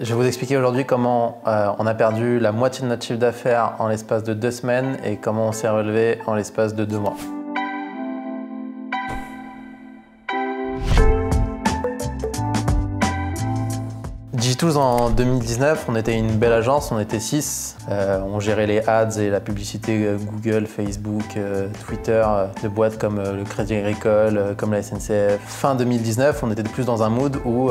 Je vais vous expliquer aujourd'hui comment on a perdu la moitié de notre chiffre d'affaires en l'espace de 2 semaines et comment on s'est relevé en l'espace de 2 mois. Digitools en 2019, on était une belle agence, on était 6. On gérait les ads et la publicité Google, Facebook, Twitter, de boîtes comme le Crédit Agricole, comme la SNCF. Fin 2019, on était de plus dans un mood où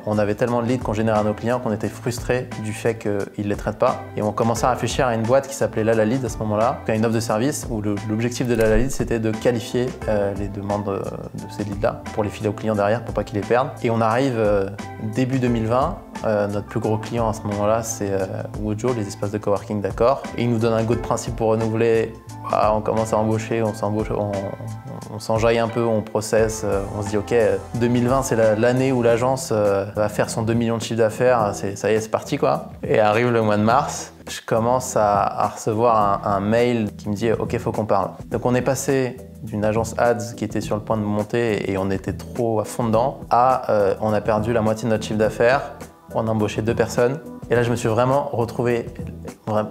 on avait tellement de leads qu'on générait à nos clients qu'on était frustrés du fait qu'ils ne les traitent pas. Et on commençait à réfléchir à une boîte qui s'appelait LalaLead à ce moment-là, qui a une offre de service où l'objectif de LalaLead c'était de qualifier les demandes de ces leads-là pour les filer aux clients derrière pour pas qu'ils les perdent. Et on arrive début 2020. Notre plus gros client à ce moment-là, c'est Wojo, les espaces de coworking d'accord. Et il nous donne un go de principe pour renouveler. On commence à embaucher, on s'enjaille un peu, on processe, on se dit ok, 2020 c'est l'année où l'agence va faire son 2 millions de chiffre d'affaires, ça y est, c'est parti quoi. Et arrive le mois de mars, je commence à recevoir un mail qui me dit ok, faut qu'on parle. Donc on est passé d'une agence ads qui était sur le point de monter et on était trop à fond dedans, on a perdu la moitié de notre chiffre d'affaires. On a embauché 2 personnes. Et là, je me suis vraiment retrouvé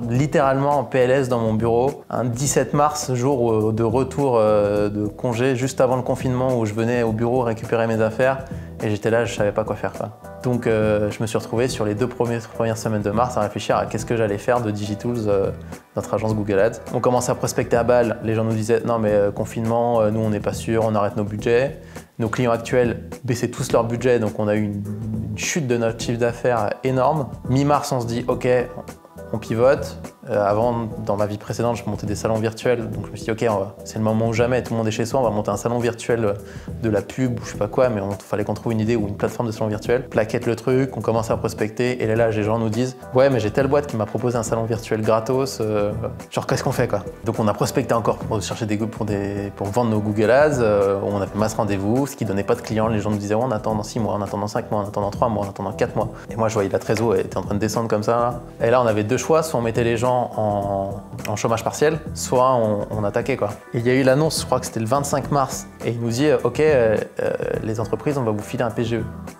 littéralement en PLS dans mon bureau. Un 17 mars, jour de retour de congé, juste avant le confinement où je venais au bureau récupérer mes affaires. Et j'étais là, je savais pas quoi faire. Donc je me suis retrouvé sur les 2 premières semaines de mars à réfléchir à qu'est-ce que j'allais faire de Digitools, notre agence Google Ads. On commençait à prospecter à balle. Les gens nous disaient non mais confinement, nous on n'est pas sûr, on arrête nos budgets. Nos clients actuels baissaient tous leur budget, donc on a eu une chute de notre chiffre d'affaires énorme. Mi-mars, on se dit ok, on pivote. Avant, dans ma vie précédente, je montais des salons virtuels, donc je me suis dit ok, c'est le moment ou jamais, tout le monde est chez soi, on va monter un salon virtuel de la pub ou je sais pas quoi, mais il fallait qu'on trouve une idée ou une plateforme de salon virtuel. Plaquette le truc, on commence à prospecter, et là les gens nous disent ouais mais j'ai telle boîte qui m'a proposé un salon virtuel gratos, genre qu'est-ce qu'on fait quoi. Donc on a prospecté encore pour chercher pour vendre nos Google Ads, on a fait masse rendez-vous, ce qui donnait pas de clients, les gens nous disaient ouais, on attend dans 6 mois, on attend dans 5 mois, on attend dans 3 mois, on attend dans 4 mois. Et moi je voyais la trésor, elle était en train de descendre comme ça là. Et là on avait 2 choix, soit on mettait les gens en chômage partiel, soit on attaquait quoi. Et il y a eu l'annonce, je crois que c'était le 25 mars, et il nous dit ok, les entreprises, on va vous filer un PGE.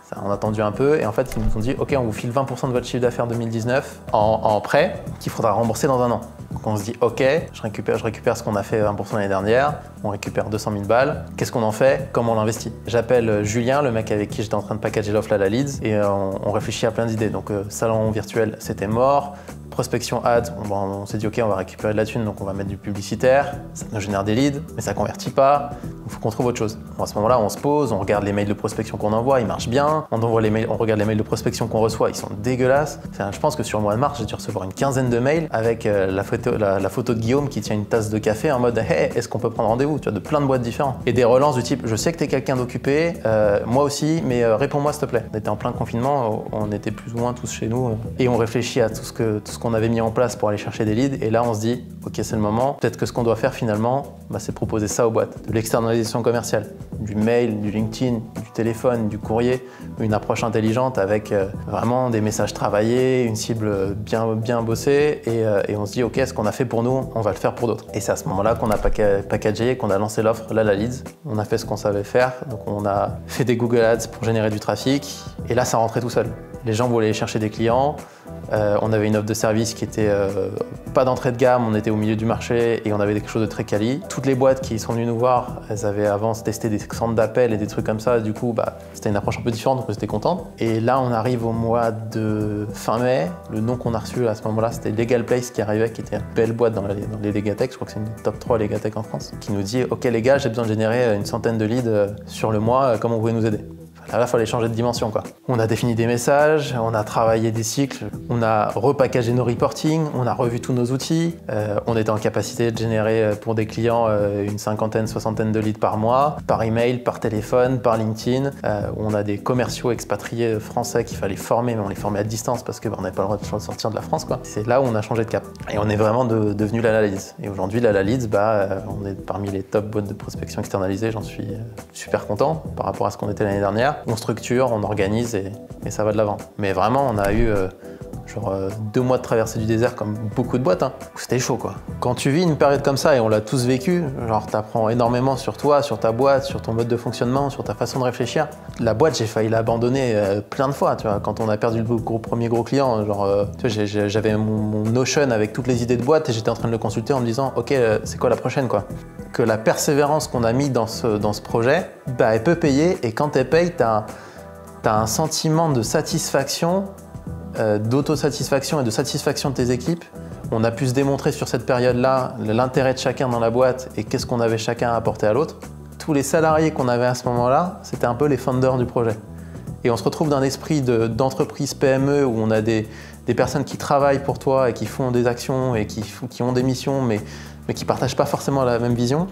Ça, on a attendu un peu, et en fait ils nous ont dit ok, on vous file 20% de votre chiffre d'affaires 2019 en prêt qu'il faudra rembourser dans un an. Donc on se dit ok, je récupère ce qu'on a fait 20% l'année dernière, on récupère 200 000 balles, qu'est-ce qu'on en fait, comment on l'investit. J'appelle Julien, le mec avec qui j'étais en train de packager l'offre LalaLeads, et on réfléchit à plein d'idées. Donc salon virtuel, c'était mort. Prospection ads, on s'est dit ok, on va récupérer de la thune, donc on va mettre du publicitaire, ça nous génère des leads, mais ça convertit pas, il faut qu'on trouve autre chose. Bon, à ce moment-là, on se pose, on regarde les mails de prospection qu'on envoie, ils marchent bien, on regarde les mails de prospection qu'on reçoit, ils sont dégueulasses. Je pense que sur le mois de mars, j'ai dû recevoir une quinzaine de mails avec la photo de Guillaume qui tient une tasse de café en mode hey, est-ce qu'on peut prendre rendez-vous, tu vois, de plein de boîtes différentes. Et des relances du type je sais que t'es quelqu'un d'occupé, moi aussi, mais réponds-moi s'il te plaît. On était en plein confinement, on était plus ou moins tous chez nous, et on réfléchit à tout ce qu'on avait mis en place pour aller chercher des leads, et là on se dit ok, c'est le moment, peut-être que ce qu'on doit faire finalement, c'est proposer ça aux boîtes, de l'externalisation commerciale, du mail, du LinkedIn, du téléphone, du courrier, une approche intelligente avec vraiment des messages travaillés, une cible bien bossée, et on se dit ok, ce qu'on a fait pour nous, on va le faire pour d'autres. Et c'est à ce moment-là qu'on a packagé, qu'on a lancé l'offre LalaLeads. On a fait ce qu'on savait faire, donc on a fait des Google Ads pour générer du trafic, et là ça rentrait tout seul. Les gens voulaient chercher des clients, on avait une offre de service qui était pas d'entrée de gamme, on était au milieu du marché et on avait quelque chose de très quali. Toutes les boîtes qui sont venues nous voir, elles avaient avant testé des centres d'appel et des trucs comme ça, du coup c'était une approche un peu différente, donc on était contents. Et là on arrive au mois de fin mai, le nom qu'on a reçu à ce moment-là c'était Legal Place qui arrivait, qui était une belle boîte dans les Legatech, je crois que c'est une des top 3 Legatech en France, qui nous dit ok les gars, j'ai besoin de générer une centaine de leads sur le mois, comment vous pouvez nous aider? Là, il fallait changer de dimension, quoi. On a défini des messages, on a travaillé des cycles, on a repackagé nos reporting, on a revu tous nos outils, on était en capacité de générer pour des clients une cinquantaine, soixantaine de leads par mois, par email, par téléphone, par LinkedIn. On a des commerciaux expatriés français qu'il fallait former, mais on les formait à distance parce qu'on n'avait pas le droit de sortir de la France, quoi. C'est là où on a changé de cap. Et on est vraiment devenu LalaLeads. Et aujourd'hui, LalaLeads, on est parmi les top boîtes de prospection externalisées, j'en suis super content par rapport à ce qu'on était l'année dernière. On structure, on organise et ça va de l'avant. Mais vraiment, on a eu, genre 2 mois de traversée du désert comme beaucoup de boîtes, hein, où c'était chaud quoi. Quand tu vis une période comme ça, et on l'a tous vécu, genre t'apprends énormément sur toi, sur ta boîte, sur ton mode de fonctionnement, sur ta façon de réfléchir. La boîte, j'ai failli l'abandonner plein de fois, tu vois, quand on a perdu le premier gros client, genre, tu vois, j'avais mon Notion avec toutes les idées de boîte et j'étais en train de le consulter en me disant, ok, c'est quoi la prochaine quoi. Que la persévérance qu'on a mis dans ce projet, bah, elle peut payer, et quand elle paye, t'as un sentiment de satisfaction, d'autosatisfaction et de satisfaction de tes équipes. On a pu se démontrer sur cette période-là l'intérêt de chacun dans la boîte et qu'est-ce qu'on avait chacun à apporter à l'autre. Tous les salariés qu'on avait à ce moment-là, c'était un peu les founders du projet. Et on se retrouve d'un esprit d'entreprise PME où on a des personnes qui travaillent pour toi et qui font des actions et qui ont des missions mais qui ne partagent pas forcément la même vision,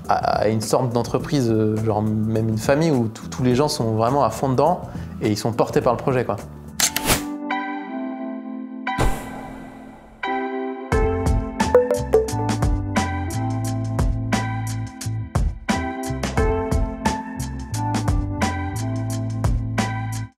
à une sorte d'entreprise, genre même une famille où tous les gens sont vraiment à fond dedans et ils sont portés par le projet, quoi.